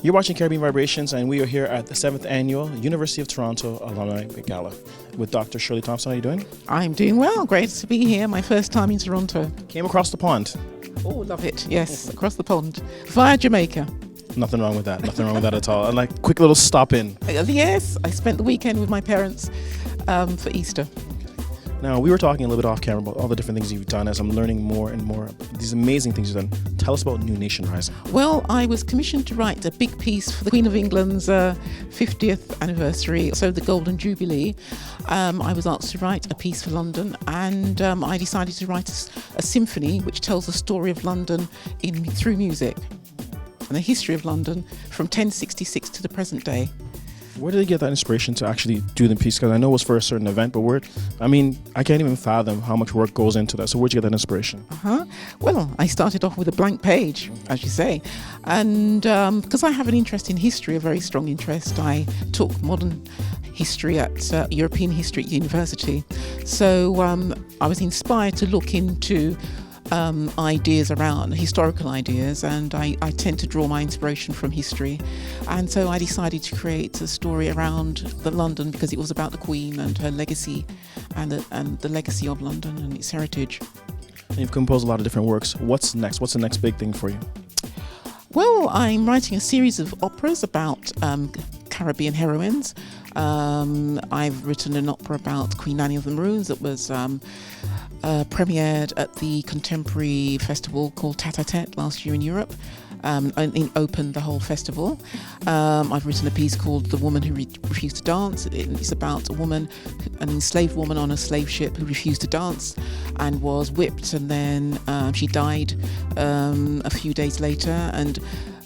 You're watching Caribbean Vibrations, and we are here at the 7th Annual University of Toronto Alumni Gala with Dr. Shirley Thompson. How are you doing? I'm doing well. Great to be here. My first time in Toronto. Came across the pond. Oh, love it. Yes, across the pond. Via Jamaica. Nothing wrong with that. Nothing wrong with that at all. And like quick little stop in. Yes, I spent the weekend with my parents for Easter. Now, we were talking a little bit off camera about all the different things you've done as I'm learning more and more these amazing things you've done. Tell us about New Nation Rising. Well, I was commissioned to write a big piece for the Queen of England's 50th anniversary, so the Golden Jubilee. I was asked to write a piece for London, and I decided to write a symphony which tells the story of London through music and the history of London from 1066 to the present day. Where did you get that inspiration to actually do the piece? Because I know it was for a certain event, but I can't even fathom how much work goes into that. So where'd you get that inspiration? Well, I started off with a blank page, as you say. And because I have an interest in history, a very strong interest, I took modern history at European History at university. So I was inspired to look into ideas around historical ideas, and I tend to draw my inspiration from history, and so I decided to create a story around the London because it was about the Queen and her legacy and the legacy of London and its heritage. And you've composed a lot of different works. What's next? What's the next big thing for you? Well, I'm writing a series of operas about Caribbean heroines. I've written an opera about Queen Anne of the Maroons that was premiered at the contemporary festival called Tête-à-Tête last year in Europe, and it opened the whole festival. I've written a piece called The Woman Who Refused to Dance. It's about a woman, an enslaved woman on a slave ship who refused to dance and was whipped, and then she died a few days later, and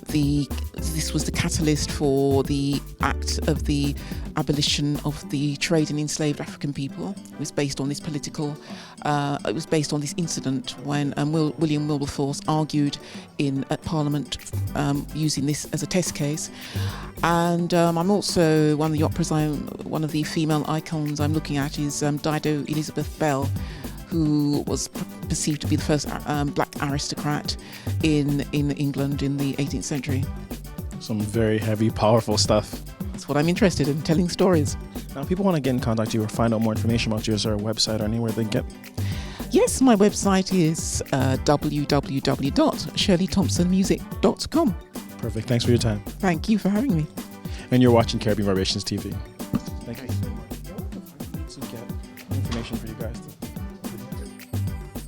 this was the catalyst for the act of the abolition of the trade in enslaved African people. It was based on this it was based on this incident when William Wilberforce argued at Parliament using this as a test case. And I'm also, one of the female icons I'm looking at is Dido Elizabeth Bell, who was perceived to be the first black aristocrat in England in the 18th century. Some very heavy, powerful stuff. That's what I'm interested in, telling stories. Now, if people want to get in contact with you or find out more information about you, is there a website or anywhere they can get? Yes, my website is www.shirleythompsonmusic.com. Perfect. Thanks for your time. Thank you for having me. And you're watching Caribbean Vibrations TV. Thank you.